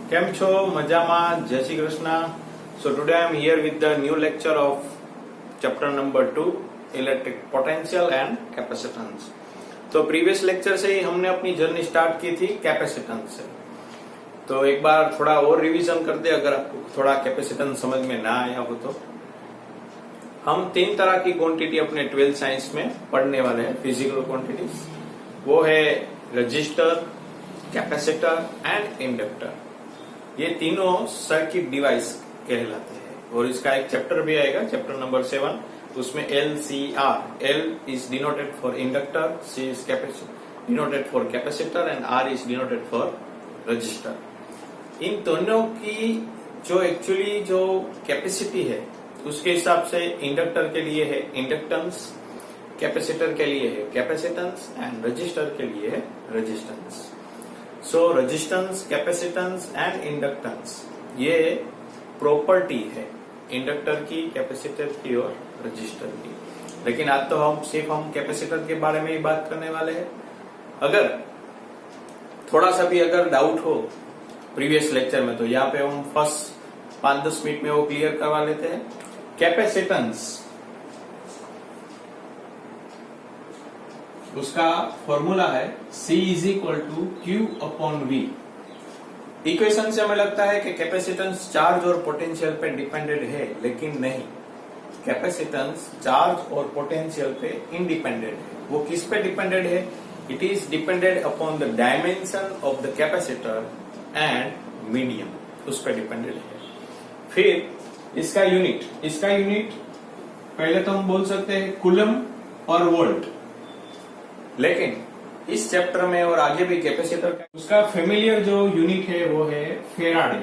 કેમ છો? મજામાં? જય Shri Krishna. So today I am here with the new lecture of chapter number 2 electric potential and capacitance. तो previous lecture से ही हमने अपनी जर्नी स्टार्ट की थी कैपेसिटेंस से. तो एक बार थोड़ा और रिवीजन कर दे अगर आपको थोड़ा कैपेसिटेंस समझ में ना आया हो तो. हम 3 तरह की क्वांटिटी अपने 12th साइंस में पढ़ने वाले हैं, फिजिकल क्वांटिटीज. वो है रजिस्टर, कैपेसिटर एंड इंडक्टर. ये तीनों सर्किट डिवाइस कहलाते हैं और इसका एक चैप्टर भी आएगा, चैप्टर नंबर 7. उसमें LCR, L is denoted for inductor, C is denoted for capacitor and R is denoted for resistor. इन दोनों की जो एक्चुअली जो कैपेसिटी है उसके हिसाब से इंडक्टर के लिए है इंडक्टेंस, कैपेसिटर के लिए है कैपेसिटेंस एंड रजिस्टर के लिए है resistance. So resistance, capacitance and inductance ये प्रॉपर्टी है इंडक्टर की, कैपेसिटर की और रजिस्टर की. लेकिन आज तो हम कैपेसिटर के बारे में ही बात करने वाले हैं. अगर थोड़ा सा भी अगर डाउट हो प्रीवियस लेक्चर में तो यहाँ पे हम फर्स्ट 5-10 मिनट में वो क्लियर करवा लेते हैं. कैपेसिटेंस उसका फॉर्मूला है C is equal to Q upon V. Equation से हमें लगता है कि कैपेसिटेंस चार्ज और पोटेंशियल पे डिपेंडेंट है, लेकिन नहीं. कैपेसिटेंस चार्ज और पोटेंशियल पे इंडिपेंडेंट है. वो किस पे डिपेंडेंट है? It is dependent upon the dimension of the capacitor and medium. उस पर डिपेंडेंट है. फिर इसका यूनिट पहले तो हम बोल सकते हैं कूलम और वोल्ट, लेकिन इस चैप्टर में और आगे भी कैपेसिटर का उसका फेमिलियर जो यूनिट है वो है फेराडे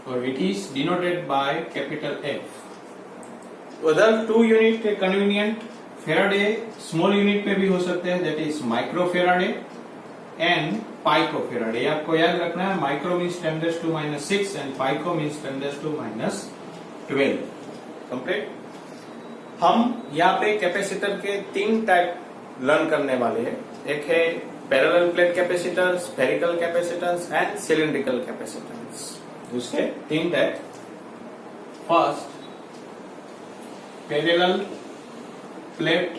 और it is denoted by capital F. Other 2 unit convenient faraday small unit में भी हो सकते हैं, that is micro faraday and pico faraday. आपको याद रखना है micro means 10⁻⁻⁶ and pico means 10⁻⁻12. Complete. हम यहाँ पे कैपेसिटर के 3 टाइप लर्न करने वाले हैं. एक है parallel plate capacitor, spherical capacitance and cylindrical capacitance. उसके 3 type. First parallel plate,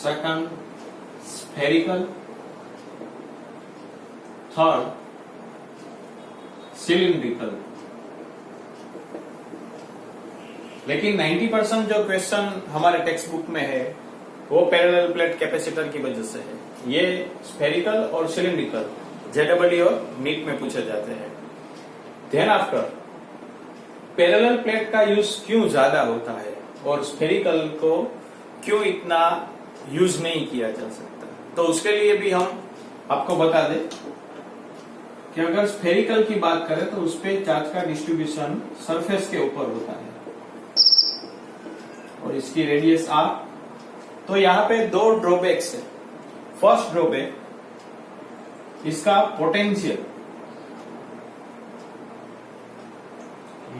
second spherical, third cylindrical. लेकिन 90% जो क्वेश्चन हमारे टेक्स्ट बुक में है वो पैरेलल प्लेट कैपेसिटर की वजह से है. ये स्फेरिकल और सिलिंड्रिकल JEE और नीट में पूछे जाते हैं. देन आफ्टर पैरेलल प्लेट का यूज क्यों ज्यादा होता है और स्फेरिकल को क्यों इतना यूज नहीं किया जा सकता, तो उसके लिए भी हम आपको बता दें कि अगर स्फेरिकल की बात करें तो उसपे चार्ज का डिस्ट्रीब्यूशन सरफेस के ऊपर होता है और इसकी रेडियस R. तो यहाँ पे 2 ड्रॉबैक्स है. फर्स्ट ड्रॉबैक इसका पोटेंशियल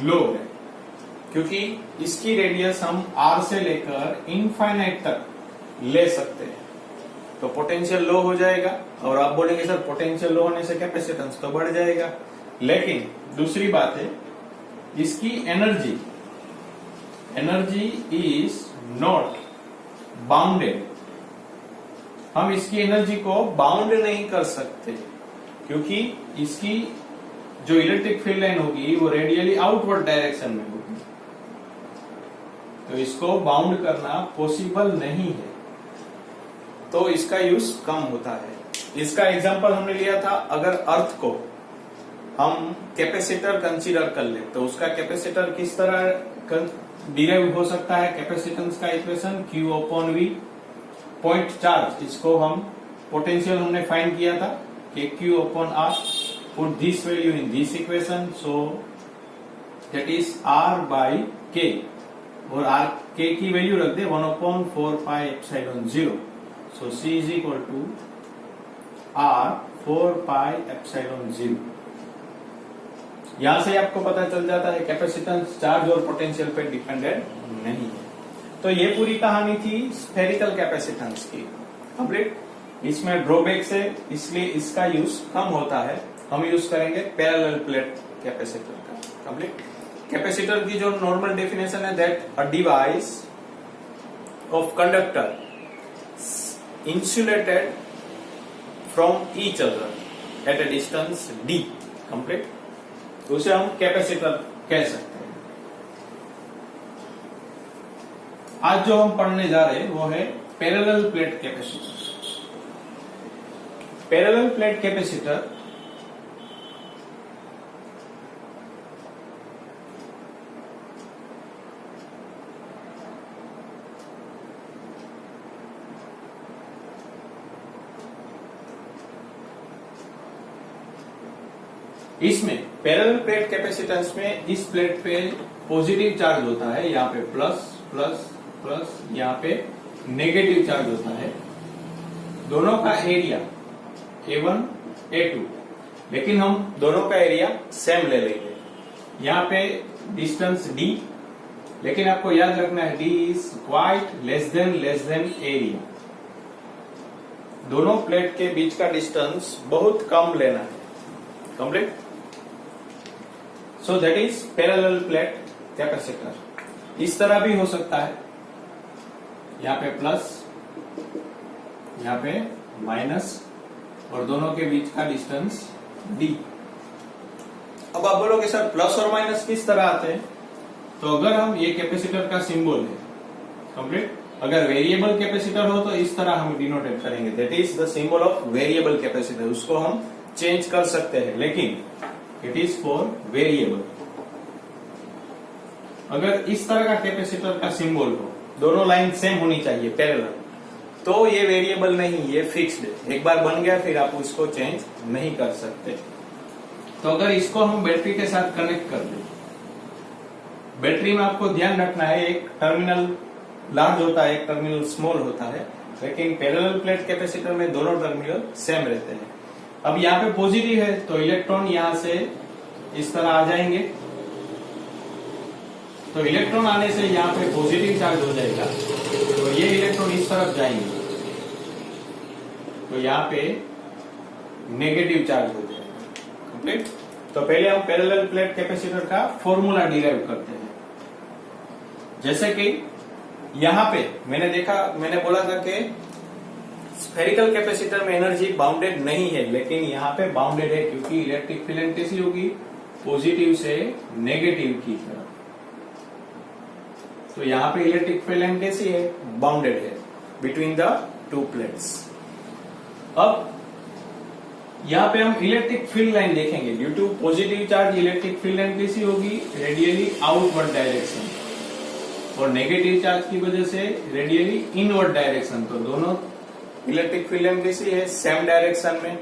लो है क्योंकि इसकी रेडियस हम R से लेकर इनफाइनाइट तक ले सकते हैं. तो पोटेंशियल लो हो जाएगा और आप बोलेंगे सर पोटेंशियल लो होने से कैपेसिटेंस तो बढ़ जाएगा. लेकिन दूसरी बात है इसकी एनर्जी इज नॉट बाउंडेड. हम इसकी एनर्जी को बाउंड नहीं कर सकते क्योंकि इसकी जो इलेक्ट्रिक फील्ड लाइन होगी वो रेडियली आउटवर्ड डायरेक्शन में होगी. तो इसको बाउंड करना पॉसिबल नहीं है, तो इसका यूज कम होता है. इसका एग्जांपल हमने लिया था, अगर अर्थ को हम कैपेसिटर कंसीडर कर ले तो उसका कैपेसिटर किस तरह डिराइव हो सकता है. कैपेसिटेंस का equation Q upon V. Point charge इसको हम पोटेंशियल हमने फाइंड किया था कि Q upon R. Put this value in this equation, so that is R by K और R K की वैल्यू रख दे 1/4πε0. So C is equal to R 4πε0. यहां से आपको पता चल जाता है कैपेसिटेंस चार्ज और पोटेंशियल पे डिपेंडेंट नहीं है. तो ये पूरी कहानी थी स्फेरिकल कैपेसिटेंस की. कंप्लीट. इसमें ड्रॉबैक्स है, इसलिए इसका यूज कम होता है। हम यूज करेंगे पैरेलल प्लेट कैपेसिटर का। कंप्लीट। कैपेसिटर की जो नॉर्मल डेफिनेशन है, that a device of conductor insulated from each other at A distance d। Complete. तो उसे हम कैपेसिटर कह सकते हैं। आज जो हम पढ़ने जा रहे हैं वो है parallel plate capacitor. Parallel plate capacitor इसमें पैरेलल प्लेट कैपेसिटेंस में इस प्लेट पे पॉजिटिव चार्ज होता है, यहाँ पे प्लस प्लस प्लस, यहाँ पे नेगेटिव चार्ज होता है। दोनों का एरिया A1 A2, लेकिन हम दोनों का एरिया सेम ले लेंगे। यहाँ पे डिस्टेंस D, लेकिन आपको याद रखना है D is quite less than area. दोनों प्लेट के बीच का डिस्टेंस बहुत कम लेना है। Complete. So that is parallel plate capacitor. इस तरह भी हो सकता है, यहाँ पे प्लस, यहाँ पे माइनस, और दोनों के बीच का डिस्टेंस d। अब आप बोलोगे सर प्लस और माइनस किस तरह आते हैं? तो अगर हम ये कैपेसिटर का सिंबल है, कंप्लीट, अगर वेरिएबल कैपेसिटर हो तो इस तरह हम डिनोटेट करेंगे, that is the symbol of variable capacitor. उसको हम चेंज कर सकते हैं, लेकिन इट इज फॉर वेरिएबल। अगर इस तरह का कैपेसिटर का सिंबल हो, दोनों लाइन सेम होनी चाहिए पैरेलल, तो ये वेरिएबल नहीं, ये फिक्स्ड है। एक बार बन गया फिर आप उसको चेंज नहीं कर सकते। तो अगर इसको हम बैटरी के साथ कनेक्ट कर दें, बैटरी में आपको ध्यान रखना है एक टर्मिनल लार्ज होता है, एक टर्मिनल स्मॉल होता है, लेकिन पैरेलल प्लेट कैपेसिटर में दोनों टर्मिनल सेम रहते हैं। अब यहाँ पे पॉजिटिव है तो इलेक्ट्रॉन यहाँ से इस तरह आ जाएंगे, तो इलेक्ट्रॉन आने से यहाँ पे पॉजिटिव चार्ज हो जाएगा, तो ये इलेक्ट्रॉन इस तरफ जाएंगे, तो यहाँ पे नेगेटिव चार्ज हो जाएगा। कंप्लीट। तो पहले हम पैरेलल प्लेट कैपेसिटर का फॉर्मूला डिराइव करते हैं। जैसे कि यहाँ पे मैंने बोला था कि स्फेरिकल कैपेसिटर में एनर्जी बाउंडेड नहीं है, लेकिन यहाँ पे बाउंडेड है, क्योंकि इलेक्ट्रिक फील्ड कैसी होगी, पॉजिटिव से नेगेटिव की तरफ। तो यहाँ पे इलेक्ट्रिक फील्ड कैसी है, बाउंडेड है बिटवीन द टू प्लेट्स। अब यहाँ पे हम इलेक्ट्रिक फील्ड लाइन देखेंगे। Due to positive charge electric field line कैसी होगी, रेडियली आउटवर्ड डायरेक्शन, और नेगेटिव चार्ज की वजह से रेडियली इनवर्ड डायरेक्शन। तो दोनों इलेक्ट्रिक फील्ड लाइन कैसी है, सेम डायरेक्शन में।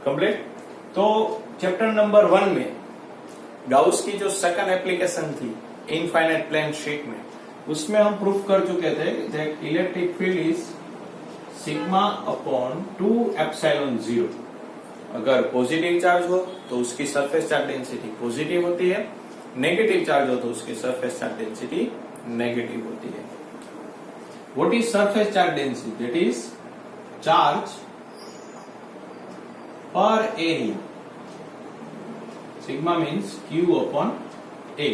कंप्लीट। तो चैप्टर नंबर 1 में गाउस की जो सेकंड एप्लीकेशन थी इनफाइनाइट प्लेन शीट में, उसमें हम प्रूफ कर चुके थे that electric field is sigma upon 2 epsilon 0। अगर पॉजिटिव चार्ज हो तो उसकी सरफेस चार्ज डेंसिटी पॉजिटिव होती है, नेगेटिव चार्ज हो तो उसकी सरफेस चार्ज डेंसिटी नेगेटिव होती है। What is surface charge density? That is charge per area. Sigma means Q upon A।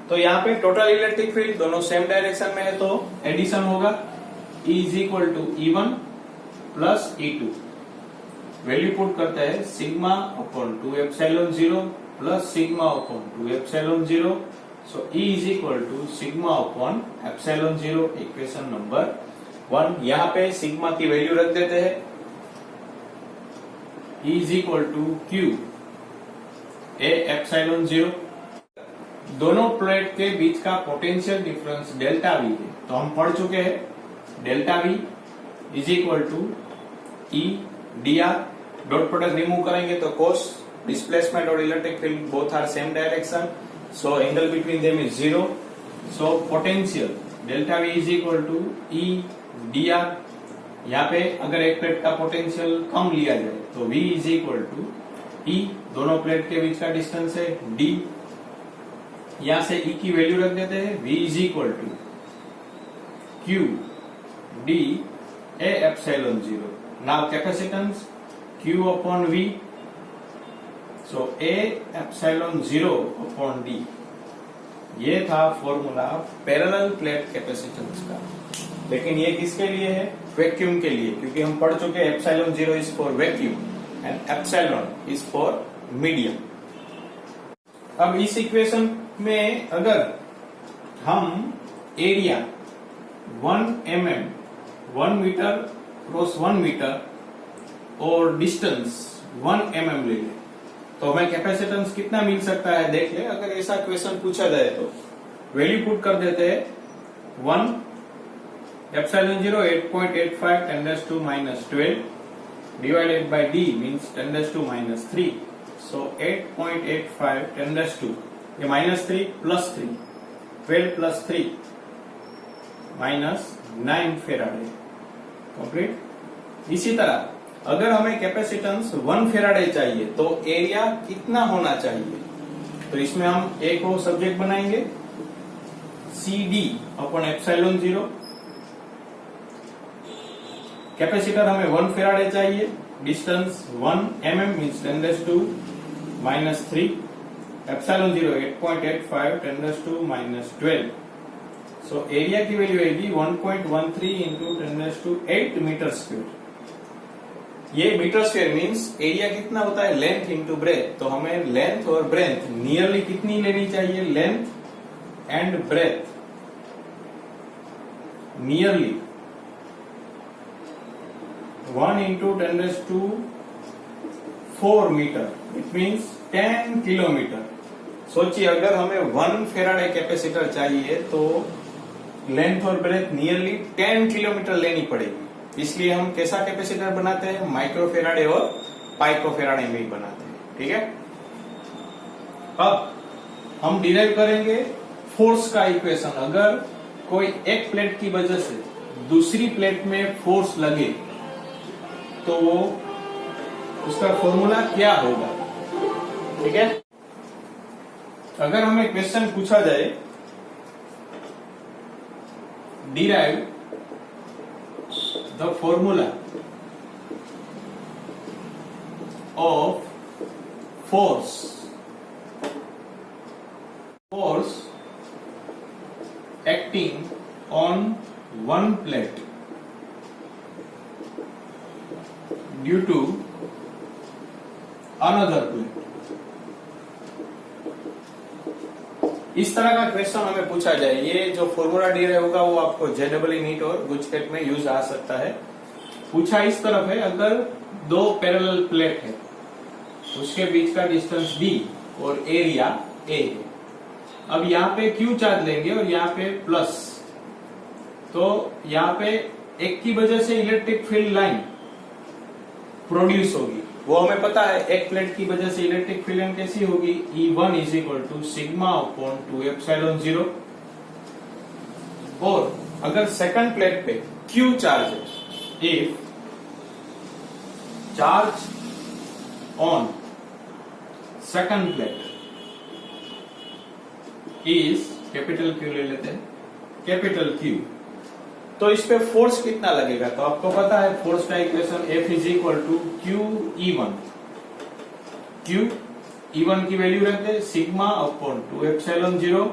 तो यहाँ पे टोटल इलेक्ट्रिक फील्ड दोनों सेम डायरेक्शन में है, तो एडिशन होगा E is equal to E1 plus E2। Value put करते हैं sigma upon 2 epsilon 0 plus sigma upon 2 epsilon 0। So E is equal to sigma upon epsilon 0, equation number 1। यहाँ पे sigma की वैल्यू रख देते हैं, E is equal to Q A epsilon 0। दोनों plate के बीच का पोटेंशियल डिफरेंस डेल्टा V है, तो हम पढ़ चुके हैं delta V is equal to E dr। Dot product remove करेंगे तो कोस डिस्प्लेसमेंट और electric field both are same direction, so angle between them is 0। सो potential delta V is equal to E dr। यहाँ पे अगर एक plate का potential कम लिया जाए तो V is equal to E, दोनों प्लेट के बीच का डिस्टेंस है D। यहां से E की वैल्यू रख देते हैं, V is equal to Q D A epsilon 0। Now capacitance Q upon V, so A epsilon 0 upon D। ये था फॉर्मूला पैरेलल प्लेट कैपेसिटेंस का। लेकिन ये किसके लिए है? वैक्यूम के लिए, क्योंकि हम पढ़ चुके हैं epsilon 0 is for vacuum and epsilon is for medium. अब इस इक्वेशन में अगर हम area 1 mm 1 metre cross 1 metre और डिस्टेंस 1 mm ले लें तो हमें कैपेसिटेंस कितना मिल सकता है देख ले। अगर ऐसा क्वेश्चन पूछा जाए तो वैल्यू पुट कर देते हैं 1 epsilon 0 8.85 10⁻⁻12 divided by D means 10⁻⁻3, so 8.85 10⁻², ये -3 प्लस 3 12 प्लस 3 -9 फेराडे कंप्लीट। इसी तरह अगर हमें कैपेसिटेंस 1 फेराडे चाहिए तो एरिया कितना होना चाहिए? तो इसमें हम एक और सब्जेक्ट बनाएंगे CD अपॉन एप्सिलॉन 0। कैपेसिटर हमें 1 फेराडे चाहिए, distance 1 mm means 10⁻⁻3, epsilon 0 8.85 10⁻⁻12, so area की वैल्यू आएगी 1.13 इंटू 10⁻8 मीटर स्क्वायर। ये मीटर स्क्वायर मीन्स एरिया कितना होता है? Length into breadth. तो हमें लेंथ और ब्रेथ नियरली कितनी लेनी चाहिए? Length and breadth nearly 1 into 10⁻4 metre, it means 10 kilometre. सोचिए अगर हमें 1 फेराडे कैपेसिटर चाहिए तो लेंथ और ब्रेथ नियरली 10 किलोमीटर लेनी पड़ेगी। इसलिए हम कैसा कैपेसिटर बनाते हैं? माइक्रो फेराडे और पाइको फेराडे में ही बनाते हैं। ठीक है, अब हम डिराइव करेंगे फोर्स का इक्वेशन। अगर कोई एक प्लेट की वजह से दूसरी प्लेट में फोर्स लगे तो उसका फॉर्मूला क्या होगा? ठीक है, अगर हमें क्वेश्चन पूछा जाए derive the formula of force acting on one plate due to another plate. इस तरह का क्वेश्चन हमें पूछा जाए, ये जो फॉर्मूला डिराइव होगा वो आपको JEE नीट और गुजकेट में यूज आ सकता है। पूछा इस तरफ है, अगर दो पैरेलल प्लेट है उसके बीच का डिस्टेंस D और एरिया A है। अब यहाँ पे Q चार्ज लेंगे और यहाँ पे प्लस, तो यहाँ पे एक की वजह से इलेक्ट्रिक फील्ड लाइन प्रोड्यूस होगी, वो हमें पता है। एक प्लेट की वजह से इलेक्ट्रिक फील्ड लाइन कैसी होगी? E1 is equal to sigma upon 2 epsilon 0। और अगर सेकंड प्लेट पे Q चार्ज है, if charge on second plate is capital Q ले लेते हैं, कैपिटल Q, तो इस पे फोर्स कितना लगेगा? तो आपको पता है फोर्स का equation F is equal to QE1। QE1 की वैल्यू रख दे सिग्मा अपॉन 2 एप्सिलॉन 0,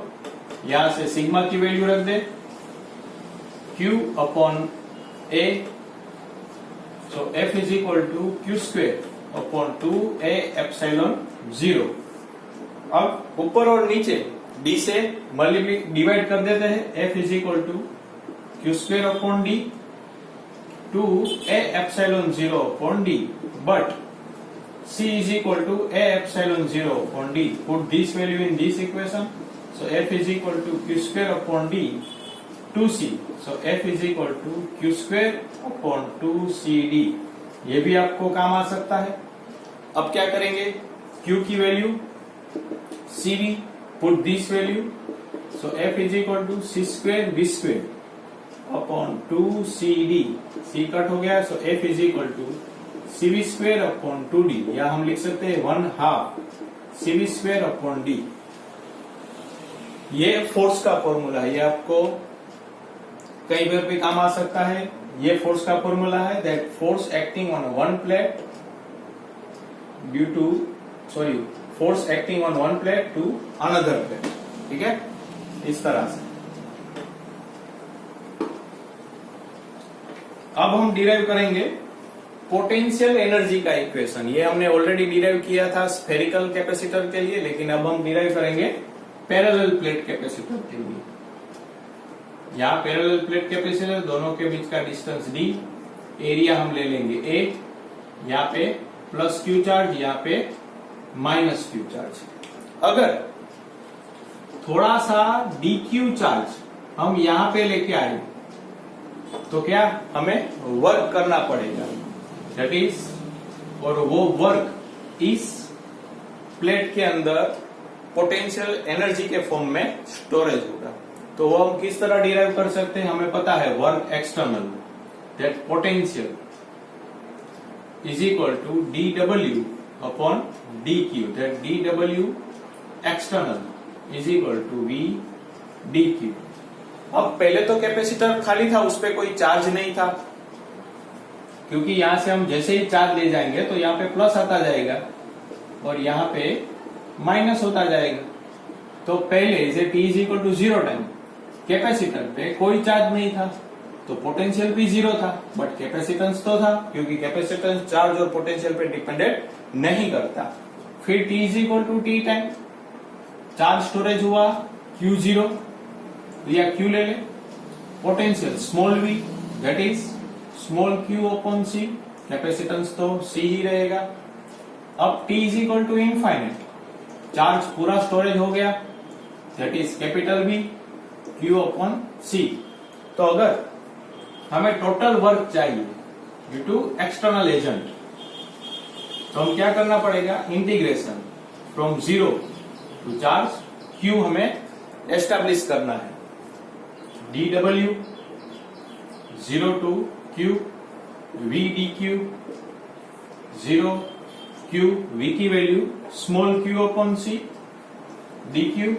यहां से सिग्मा की वैल्यू रख दे Q upon A, so F is equal to Q square upon 2A epsilon 0। अब ऊपर और नीचे D से डिवाइड कर देते हैं। F is equal to Q square upon D 2A epsilon 0 upon D, but C is equal to A epsilon 0 upon D. Put this value in this equation. So F is equal to Q square upon D 2C. So F is equal to Q square upon 2CD. ये भी आपको काम आ सकता है। अब क्या करेंगे? Q की value CV, put this value. So F is equal to C square B square upon 2CD. C cut हो गया, so F is equal to CV square upon 2D, या हम लिख सकते हैं 1/2 CV स्क्वेयर अपॉन D। ये force का formula है, ये आपको कई बार भी काम आ सकता है। ये फोर्स का फॉर्मूला है, that force acting on one plate due to force acting on one plate to another plate. ठीक है, इस तरह से। अब हम डिराइव करेंगे पोटेंशियल एनर्जी का इक्वेशन। ये हमने ऑलरेडी डिराइव किया था स्फेरिकल कैपेसिटर के लिए, लेकिन अब हम डिराइव करेंगे पैरेलल प्लेट कैपेसिटर के लिए। यहाँ पैरेलल प्लेट कैपेसिटर, दोनों के बीच का डिस्टेंस d, एरिया हम ले लेंगे a, यहाँ पे प्लस क्यू चार्ज, यहाँ पे माइनस क्यू चार्ज। अगर थोड़ा सा dq चार्ज हम यहाँ पे लेके आए तो क्या हमें वर्क करना पड़ेगा, दैट इज, और वो वर्क इस प्लेट के अंदर पोटेंशियल एनर्जी के फॉर्म में स्टोरेज होगा। तो वो हम किस तरह डिराइव कर सकते हैं, हमें पता है work external, that potential is equal to dw upon dq, that dw external is equal to v dq। अब पहले तो कैपेसिटर खाली था, उस पर कोई चार्ज नहीं था, क्योंकि यहां से हम जैसे ही चार्ज ले जाएंगे तो यहाँ पे प्लस आता जाएगा और यहाँ पे माइनस होता जाएगा। तो पहले इसे t is equal to 0 time capacitor पे कोई चार्ज नहीं था, तो पोटेंशियल भी 0 था, बट कैपेसिटेंस तो था, क्योंकि कैपेसिटेंस चार्ज और पोटेंशियल पे डिपेंडेंट नहीं करता। फिर t is equal to t time charge storage हुआ Q0, या Q ले ले, potential small v, that is small q upon c, capacitance तो c ही रहेगा। अब t is equal to infinite, charge पूरा स्टोरेज हो गया, that is capital V q upon c। तो अगर हमें टोटल वर्क चाहिए ड्यू टू एक्सटर्नल एजेंट, तो हम क्या करना पड़ेगा, integration from 0 to charge q हमें एस्टेब्लिश करना है। dw 0 to q v dq 0 q v की value small q upon c dq।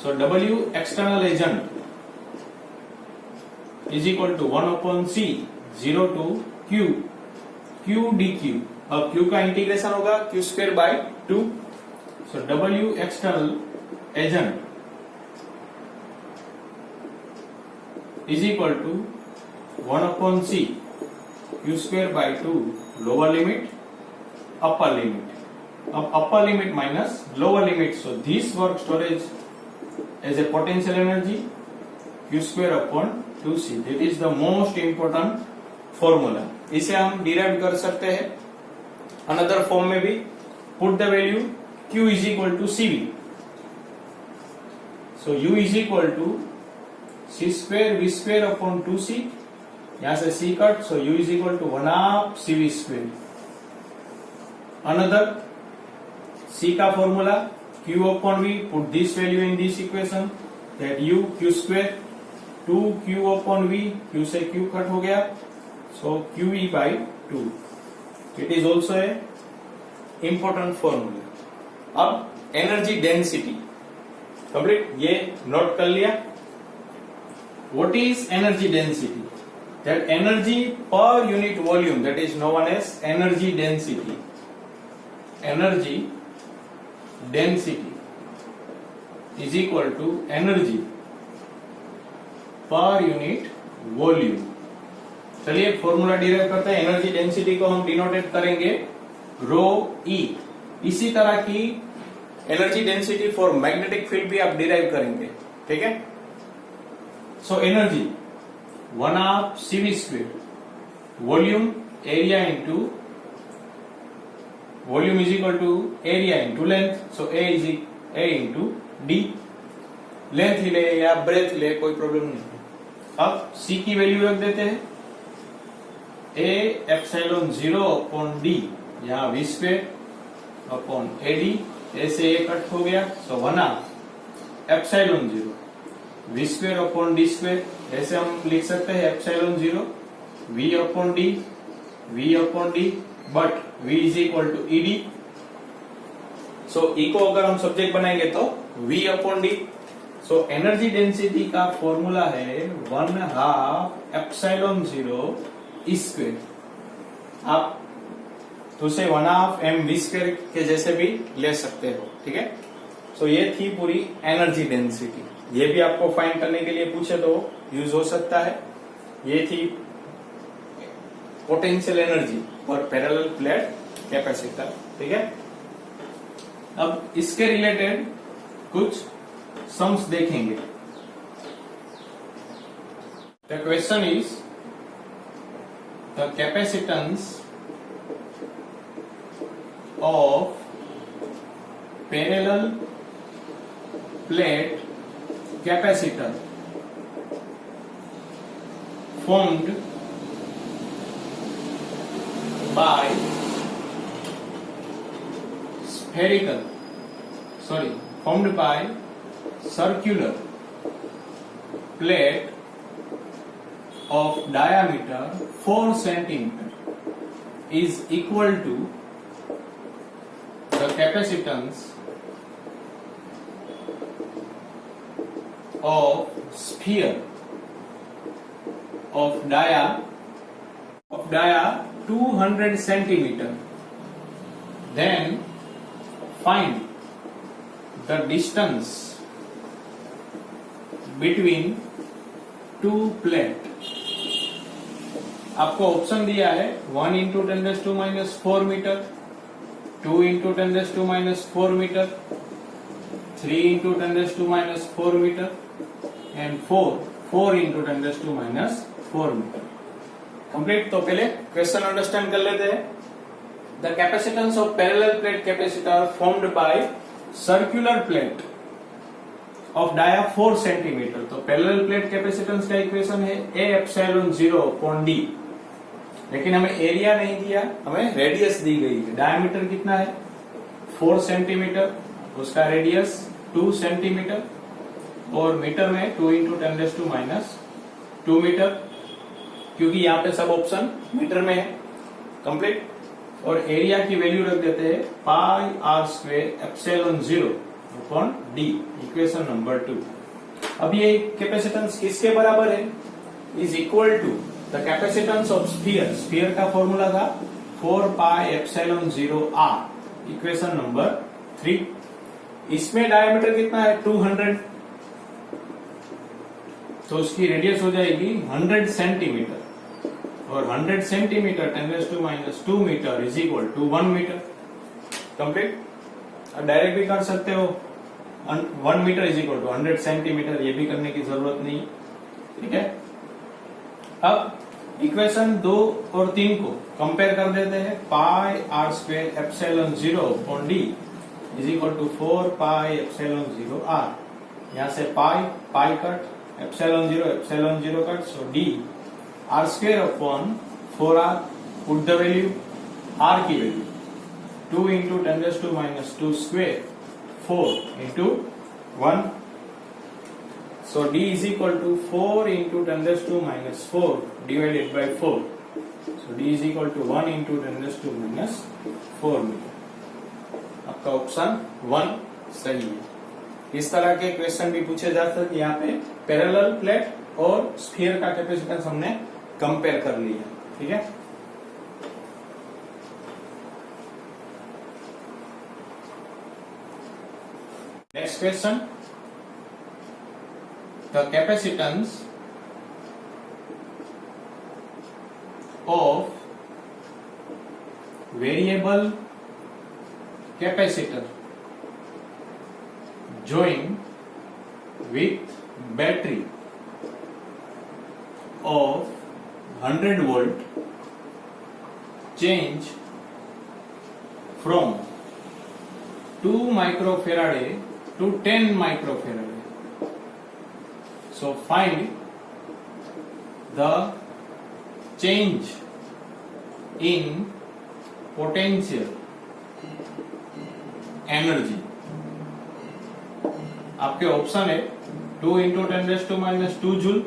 So w external agent is equal to 1 upon c 0 to q dq। अब q का integration होगा q square by 2। So w external agent is equal to 1 upon c q square by 2 lower limit upper limit. अब upper limit minus lower limit, so this work storage as a potential energy q square upon 2c. That is the most important formula. इसे हम derive कर सकते हैं another form में भी। put the value q is equal to cv, so u is equal to c square v square upon 2c, यहां से c cut, so u is equal to 1/2 cv square. Another c का formula q upon v, put this value in this equation, that u q square 2q upon v, q से q cut हो गया, so qe by 2। It is also a important formula. अब energy density complete, ये note कर लिया। What is energy density? That energy per unit volume, that is known as energy density. Energy density is equal to energy per unit volume. चलिए formula derive करते हैं। Energy density को हम denotate करेंगे रो ई। इसी तरह की energy density for magnetic field भी आप डिराइव करेंगे, ठीक है। So energy 1/2 cv square, volume area into volume is equal to area into length, so a into d, length ही ले या ब्रेथ ले कोई प्रॉब्लम नहीं। अब c की वैल्यू रख देते हैं, a एप्सिलॉन 0 अपॉन d, यहाँ v square upon ad, a से a कट हो गया, so 1/2 epsilon 0 v square upon d square, ऐसे हम लिख सकते हैं epsilon 0 v upon d, but v is equal to E d. So E को अगर हम सब्जेक्ट बनाएंगे तो v upon d, so energy density का फॉर्मूला है 1/2 एप्सिलॉन 0 ई स्क्वायर। आप तो उसे 1/2 mv स्क्वायर के जैसे भी ले सकते हो, ठीक है। सो ये थी पूरी एनर्जी डेंसिटी। ये भी आपको फाइंड करने के लिए पूछे तो यूज हो सकता है। ये थी potential energy for parallel plate capacitor, ठीक है। अब इसके रिलेटेड कुछ सम्स देखेंगे। The question is the capacitance of parallel plate capacitor formed by circular plate of diameter 4 centimeter is equal to the capacitance of sphere of dia 200 centimeter. Then find the distance between two plate. आपको ऑप्शन दिया है 1 into 10⁻⁴ metre, 2 into 10⁻⁴ metre, 3 into 10⁻⁴ metre and 4 into 10⁻⁴ metre. Complete. तो पहले question understand कर लेते हैं। The capacitance of parallel plate capacitor formed by circular plate of dia 4 centimetre. तो पैरेलल प्लेट कैपेसिटेंस का इक्वेशन है A एप्सिलॉन 0 अपॉन D। लेकिन हमें एरिया नहीं दिया, हमें रेडियस दी गई है। डायमीटर कितना है 4 सेंटीमीटर, उसका रेडियस 2 सेंटीमीटर और मीटर में 2 into 10⁻² मीटर, क्योंकि यहाँ पे सब ऑप्शन मीटर में है। कंप्लीट। और एरिया की वैल्यू रख देते हैं πr² epsilon 0 upon D, equation number 2। अब ये कैपेसिटेंस किसके बराबर है? Is equal to the capacitance of sphere. Sphere का फॉर्मूला था 4πε0r, इक्वेशन नंबर 3। इसमें डायमीटर कितना है 200, तो उसकी रेडियस हो जाएगी 100 सेंटीमीटर और 100 centimetre 10⁻² metre is equal to 1 metre. Complete. अब डायरेक्ट भी कर सकते हो 1 metre is equal to 100 centimetre, ये भी करने की जरूरत नहीं, ठीक है। अब इक्वेशन 2 और 3 को कंपेयर कर देते हैं। πr² epsilon 0 upon D is equal to 4πε0r। यहाँ से pi cut, epsilon 0 cut, so D r² upon 4r। Put the value, r की value 2 into 10⁻² square, 4 into 1. So D is equal to 4 into 10⁻⁴ divided by 4. So D is equal to 1 into 10⁻⁴ metre. आपका option 1 सही है। इस तरह के question भी पूछे जा सकते। यहाँ पे पैरेलल प्लेट और स्फीयर का कैपेसिटेंस हमने कंपेयर कर लिया, ठीक है। Next question, the capacitance of variable capacitor joined with battery of 100 volt change from 2 microfarad to 10 microfarad. So find the change in potential energy. आपके ऑप्शन है 2 into 10⁻² joule,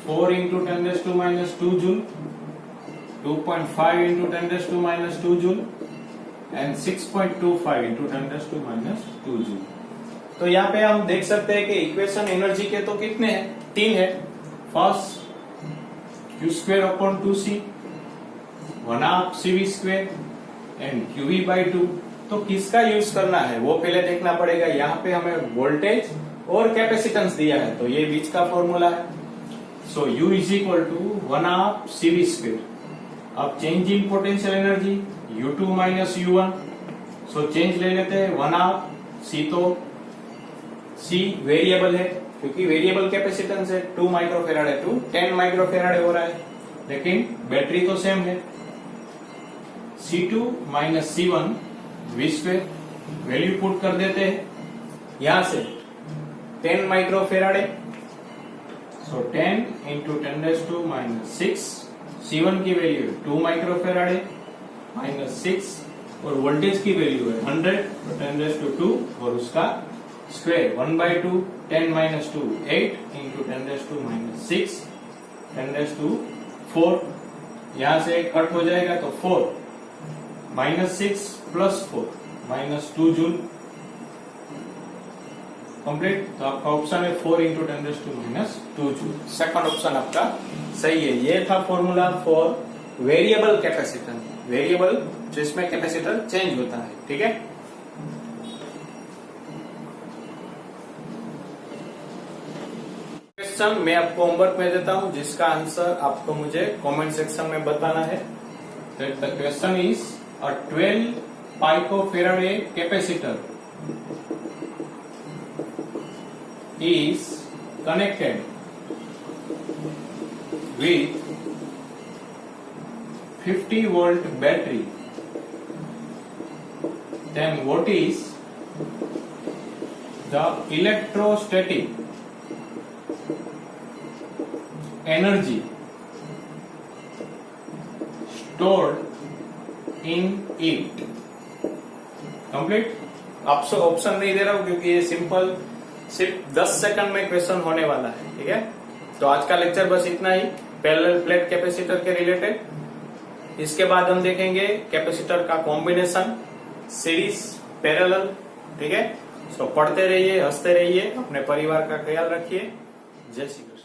4 into 10⁻² joule, 2.5 into 10⁻² joule and 6.25 into 10⁻² joule. तो यहाँ पे हम देख सकते हैं कि इक्वेशन एनर्जी के तो कितने हैं, 3 है। First Q² upon 2C, 1/2 CV² and QV/2। तो किसका यूज करना है वो पहले देखना पड़ेगा। यहाँ पे हमें वोल्टेज और कैपेसिटेंस दिया है, तो ये बीच का फॉर्मूला है। So U is equal to 1/2 CV²। अब change in potential energy U2 minus U1। So change ले लेते हैं 1/2 C, तो C वेरिएबल है क्योंकि वेरिएबल कैपेसिटेंस है, 2 माइक्रोफेराड है, 10 माइक्रोफेराड हो रहा है, लेकिन बैटरी तो सेम है। C2 minus C1 V², value put कर देते हैं यहां से 10 माइक्रोफेराड है, सो 10 इंटू 10⁻⁻⁶। C1 की वैल्यू 2 माइक्रोफेराड है माइनस 6 और वोल्टेज की वैल्यू है 100, तो 10⁻² और उसका स्क्वायर 1/2 10⁻², 8 इंटू 10⁻⁻⁶, 10⁻⁴। यहां से कट हो जाएगा तो 4 -6 + 4 -2 जूल कंप्लीट। तो आपका ऑप्शन है 4 इंटू 10⁻⁻² जूल। सेकंड ऑप्शन आपका सही है। ये था formula for variable capacitor, variable जिसमें कैपेसिटर चेंज होता है। ठीक है, क्वेश्चन मैं आपको होमवर्क में देता हूं जिसका आंसर आपको मुझे कमेंट सेक्शन में बताना है। The question is a 12 picofarad capacitor is connected with 50-volt battery, then what is the electrostatic energy stored in it? Complete. आपसे ऑप्शन नहीं दे रहा हूं क्योंकि ये सिंपल सिर्फ 10 सेकंड में क्वेश्चन होने वाला है। ठीक है, तो आज का लेक्चर बस इतना ही पैरेलल प्लेट कैपेसिटर के रिलेटेड। इसके बाद हम देखेंगे कैपेसिटर का कॉम्बिनेशन, सीरीज, पैरेलल। ठीक है, सो पढ़ते रहिए, हंसते रहिए, अपने परिवार का ख्याल रखिए। जय श्री कृष्ण।